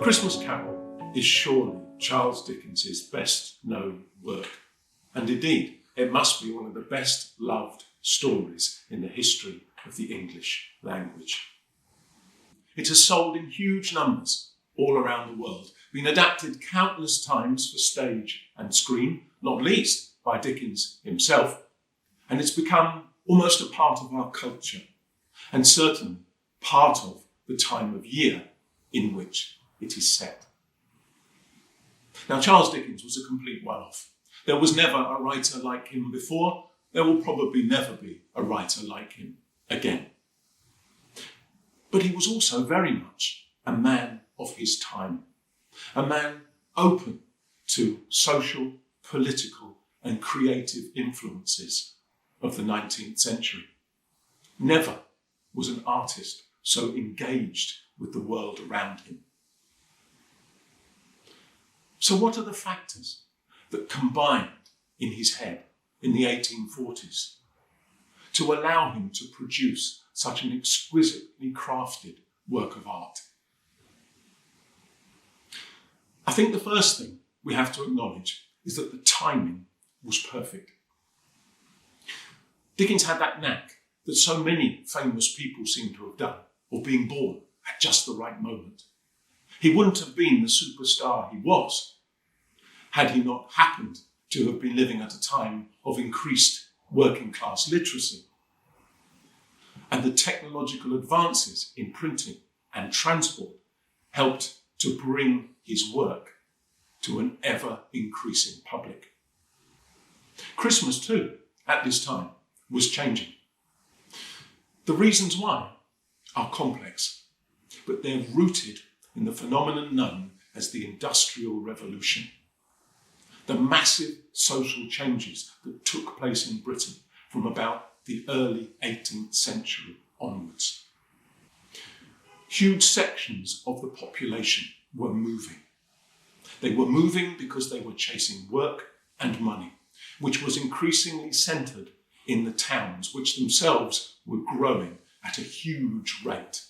Christmas Carol is surely Charles Dickens' best known work, and indeed it must be one of the best loved stories in the history of the English language. It has sold in huge numbers all around the world, been adapted countless times for stage and screen, not least by Dickens himself, and it's become almost a part of our culture, and certainly part of the time of year in which it is set. Now, Charles Dickens was a complete one-off. There was never a writer like him before. There will probably never be a writer like him again. But he was also very much a man of his time, a man open to social, political, and creative influences of the 19th century. Never was an artist so engaged with the world around him. So what are the factors that combined in his head in the 1840s to allow him to produce such an exquisitely crafted work of art? I think the first thing we have to acknowledge is that the timing was perfect. Dickens had that knack that so many famous people seem to have done, of being born at just the right moment. He wouldn't have been the superstar he was had he not happened to have been living at a time of increased working class literacy. And the technological advances in printing and transport helped to bring his work to an ever-increasing public. Christmas, too, at this time, was changing. The reasons why are complex, but they're rooted in the phenomenon known as the Industrial Revolution, the massive social changes that took place in Britain from about the early 18th century onwards. Huge sections of the population were moving. They were moving because they were chasing work and money, which was increasingly centred in the towns, which themselves were growing at a huge rate.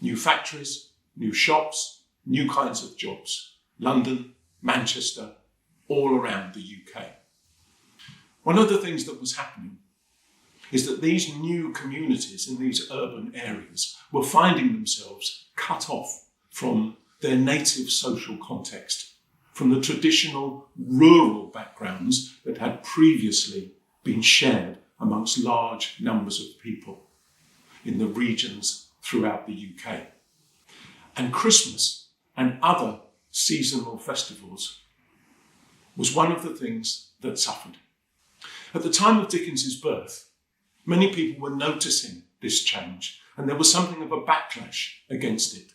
New factories, new shops, new kinds of jobs. London, Manchester, all around the UK. One of the things that was happening is that these new communities in these urban areas were finding themselves cut off from their native social context, from the traditional rural backgrounds that had previously been shared amongst large numbers of people in the regions throughout the UK. And Christmas and other seasonal festivals was one of the things that suffered. At the time of Dickens's birth, many people were noticing this change, and there was something of a backlash against it.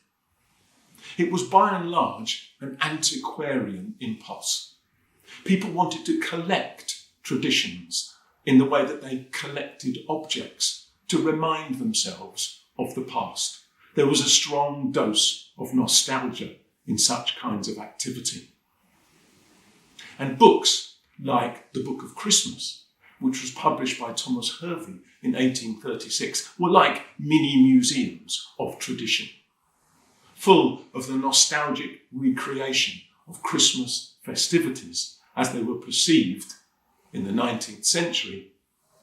It was by and large an antiquarian impulse. People wanted to collect traditions in the way that they collected objects to remind themselves of the past. There was a strong dose of nostalgia in such kinds of activity. And books like The Book of Christmas, which was published by Thomas Hervey in 1836, were like mini museums of tradition, full of the nostalgic recreation of Christmas festivities as they were perceived in the 19th century,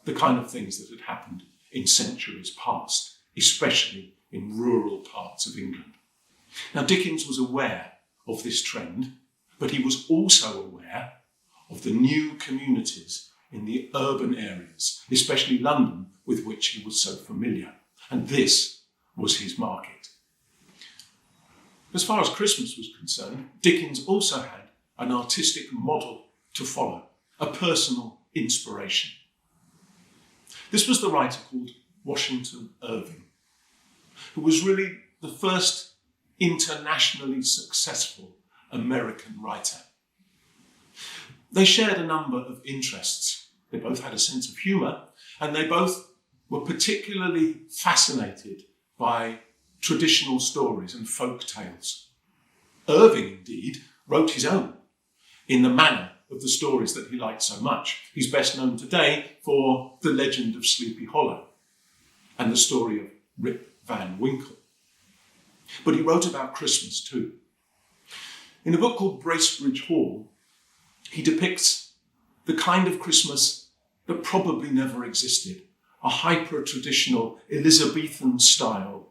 the kind of things that had happened in centuries past, especially in rural parts of England. Now, Dickens was aware of this trend, but he was also aware of the new communities in the urban areas, especially London, with which he was so familiar. And this was his market. As far as Christmas was concerned, Dickens also had an artistic model to follow, a personal inspiration. This was the writer called Washington Irving, who was really the first internationally successful American writer. They shared a number of interests. They both had a sense of humour, and they both were particularly fascinated by traditional stories and folk tales. Irving, indeed, wrote his own in the manner of the stories that he liked so much. He's best known today for The Legend of Sleepy Hollow and the story of Rip Van Winkle. But he wrote about Christmas too. In a book called Bracebridge Hall, he depicts the kind of Christmas that probably never existed, a hyper-traditional Elizabethan-style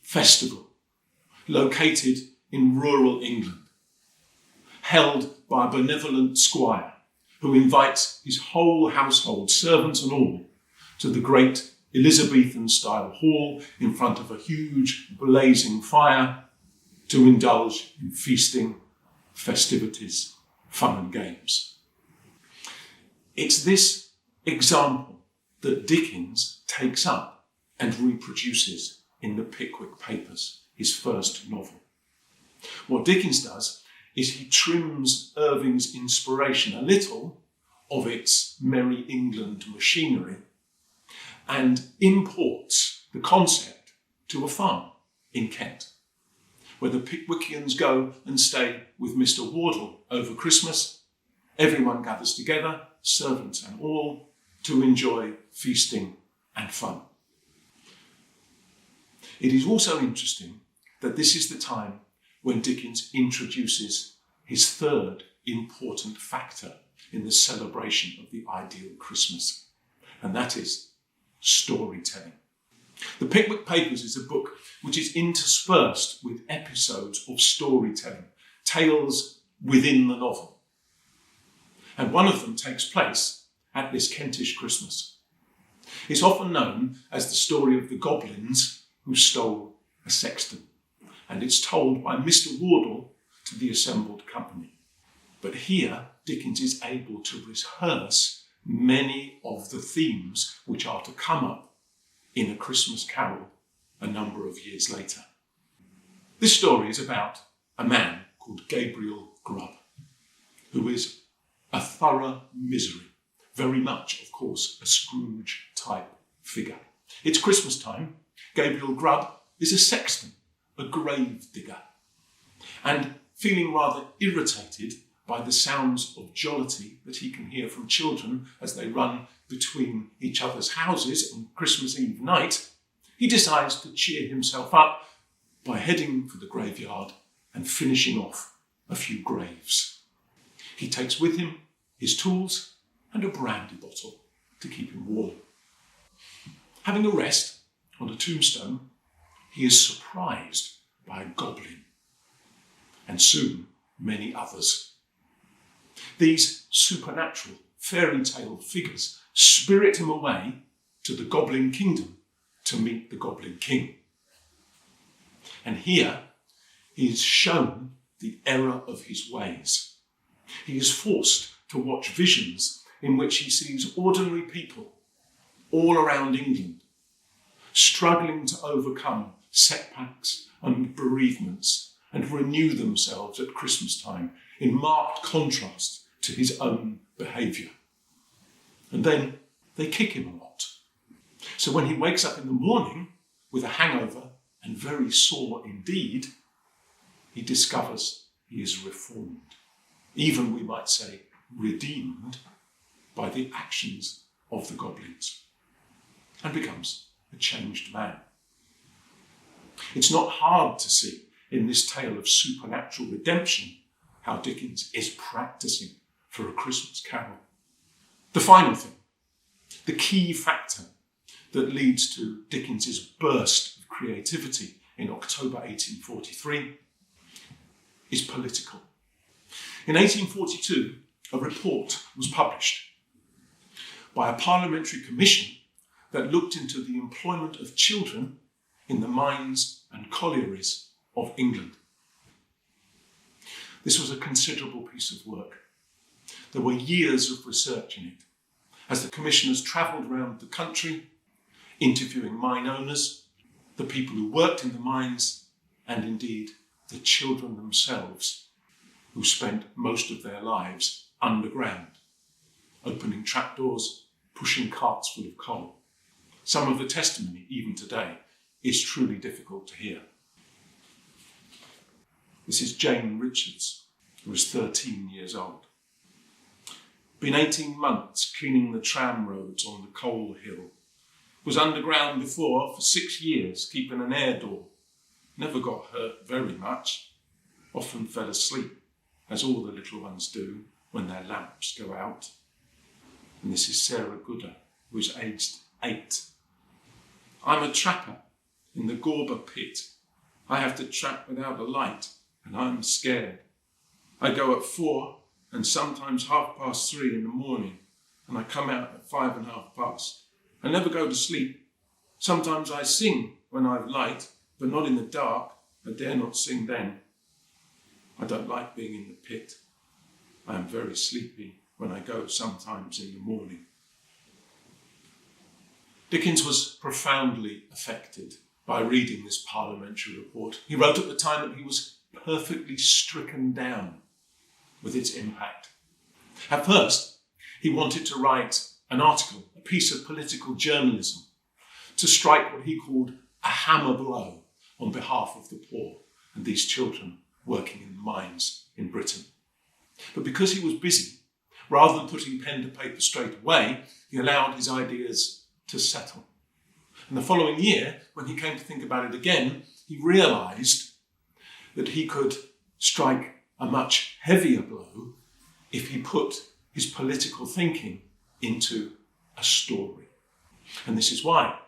festival located in rural England, held by a benevolent squire who invites his whole household, servants and all, to the great Elizabethan-style hall in front of a huge blazing fire to indulge in feasting, festivities, fun and games. It's this example that Dickens takes up and reproduces in the Pickwick Papers, his first novel. What Dickens does is he trims Irving's inspiration a little of its Merry England machinery and imports the concept to a farm in Kent, where the Pickwickians go and stay with Mr. Wardle over Christmas. Everyone gathers together, servants and all, to enjoy feasting and fun. It is also interesting that this is the time when Dickens introduces his third important factor in the celebration of the ideal Christmas, and that is storytelling. The Pickwick Papers is a book which is interspersed with episodes of storytelling, tales within the novel. And one of them takes place at this Kentish Christmas. It's often known as the story of the goblins who stole a sexton, and it's told by Mr. Wardle to the assembled company. But here, Dickens is able to rehearse many of the themes which are to come up in A Christmas Carol a number of years later. This story is about a man called Gabriel Grubb, who is a thorough misery, very much, of course, a Scrooge-type figure. It's Christmas time. Gabriel Grubb is a sexton, a grave digger, and feeling rather irritated by the sounds of jollity that he can hear from children as they run between each other's houses on Christmas Eve night, he decides to cheer himself up by heading for the graveyard and finishing off a few graves. He takes with him his tools and a brandy bottle to keep him warm. Having a rest on a tombstone, he is surprised by a goblin, and soon many others. These supernatural fairy tale figures spirit him away to the Goblin Kingdom to meet the Goblin King. And here he is shown the error of his ways. He is forced to watch visions in which he sees ordinary people all around England struggling to overcome setbacks and bereavements and renew themselves at Christmas time in marked contrast to his own behaviour. And then they kick him a lot. So when he wakes up in the morning with a hangover and very sore indeed, he discovers he is reformed, even we might say redeemed, by the actions of the goblins, and becomes a changed man. It's not hard to see in this tale of supernatural redemption how Dickens is practicing for A Christmas Carol. The final thing, the key factor that leads to Dickens's burst of creativity in October 1843 is political. In 1842, a report was published by a parliamentary commission that looked into the employment of children in the mines and collieries of England. This was a considerable piece of work. There were years of research in it, as the commissioners travelled around the country, interviewing mine owners, the people who worked in the mines, and indeed the children themselves, who spent most of their lives underground, opening trapdoors, pushing carts full of coal. Some of the testimony, even today, is truly difficult to hear. This is Jane Richards, who was 13 years old. Been 18 months cleaning the tram roads on the coal hill. Was underground before for 6 years, keeping an air door. Never got hurt very much. Often fell asleep as all the little ones do when their lamps go out. And this is Sarah Gooder, who's aged 8. I'm a trapper in the Gorber pit. I have to trap without a light, and I'm scared. I go at 4 and sometimes 3:30 in the morning, and I come out at 5:30. I never go to sleep. Sometimes I sing when I've light, but not in the dark. I dare not sing then. I don't like being in the pit. I am very sleepy when I go sometimes in the morning. Dickens was profoundly affected by reading this parliamentary report. He wrote at the time that he was perfectly stricken down with its impact. At first, he wanted to write an article, a piece of political journalism, to strike what he called a hammer blow on behalf of the poor and these children working in the mines in Britain. But because he was busy, rather than putting pen to paper straight away, he allowed his ideas to settle. And the following year, when he came to think about it again, he realised that he could strike a much heavier blow if he put his political thinking into a story. And this is why,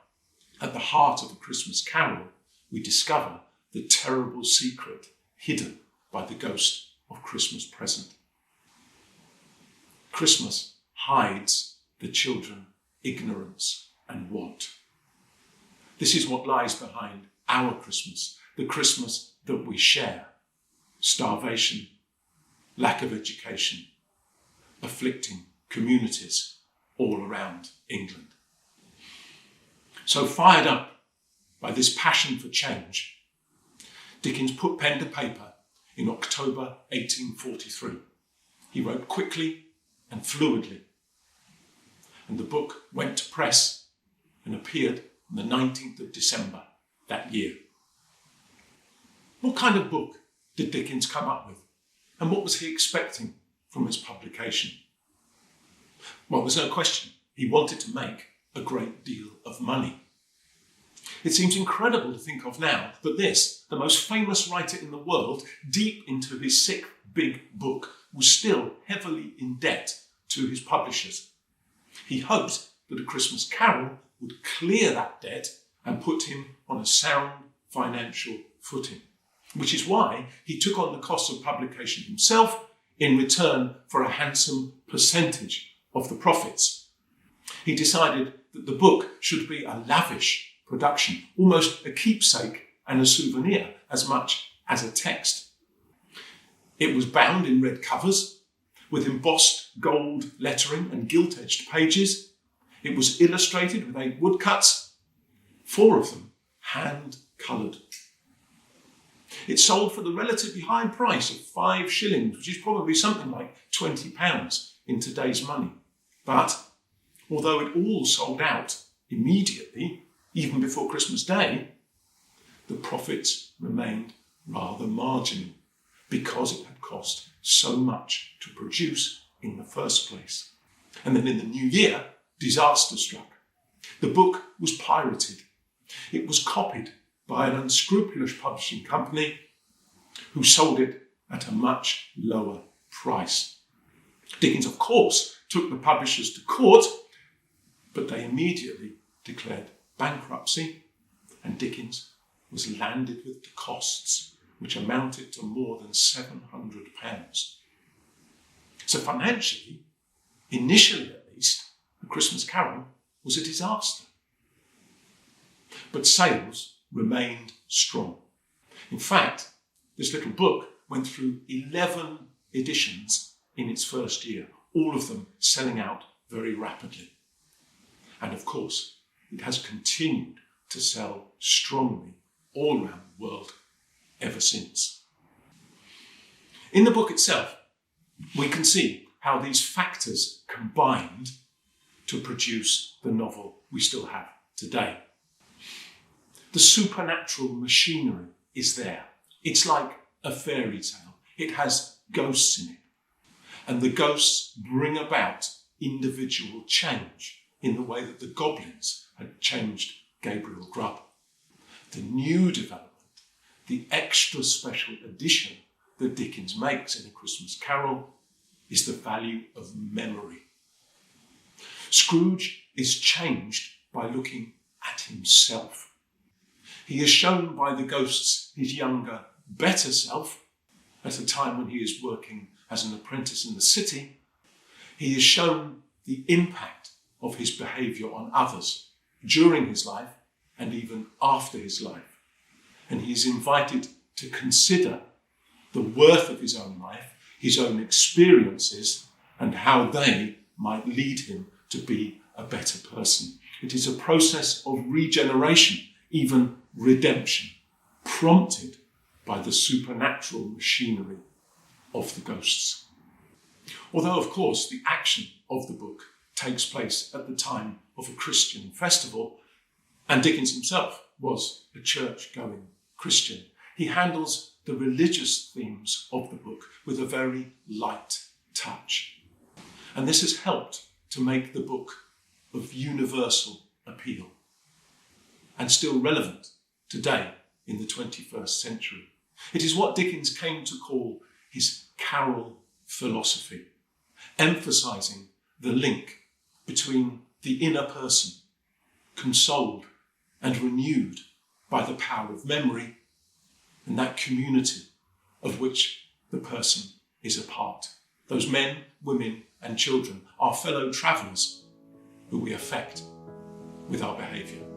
at the heart of A Christmas Carol, we discover the terrible secret hidden by the ghost of Christmas Present. Christmas hides the children ignorance and want. This is what lies behind our Christmas, the Christmas that we share. Starvation, lack of education, afflicting communities all around England. So fired up by this passion for change, Dickens put pen to paper in October 1843. He wrote quickly and fluidly, and the book went to press and appeared on the 19th of December that year. What kind of book did Dickens come up with, and what was he expecting from its publication? Well, there's no question he wanted to make a great deal of money. It seems incredible to think of now that this, the most famous writer in the world, deep into his 6th big book, was still heavily in debt to his publishers. He hoped that A Christmas Carol would clear that debt and put him on a sound financial footing, which is why he took on the cost of publication himself in return for a handsome percentage of the profits. He decided that the book should be a lavish production, almost a keepsake and a souvenir as much as a text. It was bound in red covers with embossed gold lettering and gilt-edged pages. It was illustrated with 8 woodcuts, 4 of them hand-coloured. It sold for the relatively high price of 5 shillings, which is probably something like £20 in today's money. But although it all sold out immediately, even before Christmas Day, the profits remained rather marginal because it had cost so much to produce in the first place. And then in the new year, disaster struck. The book was pirated. It was copied by an unscrupulous publishing company who sold it at a much lower price. Dickens, of course, took the publishers to court, but they immediately declared bankruptcy, and Dickens was landed with the costs, which amounted to more than £700. So financially, initially at least, A Christmas Carol was a disaster. But sales remained strong. In fact, this little book went through 11 editions in its first year, all of them selling out very rapidly. And of course, it has continued to sell strongly all around the world ever since. In the book itself, we can see how these factors combined to produce the novel we still have today. The supernatural machinery is there. It's like a fairy tale. It has ghosts in it. And the ghosts bring about individual change in the way that the goblins had changed Gabriel Grubb. The new development, the extra special edition that Dickens makes in A Christmas Carol is the value of memory. Scrooge is changed by looking at himself. He is shown by the ghosts his younger, better self at a time when he is working as an apprentice in the city. He is shown the impact of his behaviour on others during his life and even after his life. And he is invited to consider the worth of his own life, his own experiences, and how they might lead him to be a better person. It is a process of regeneration, even redemption, prompted by the supernatural machinery of the ghosts. Although, of course, the action of the book takes place at the time of a Christian festival, and Dickens himself was a church-going Christian, he handles the religious themes of the book with a very light touch. And this has helped to make the book of universal appeal and still relevant today in the 21st century. It is what Dickens came to call his carol philosophy, emphasising the link between the inner person, consoled and renewed by the power of memory, and that community of which the person is a part. Those men, women and children, our fellow travellers who we affect with our behaviour.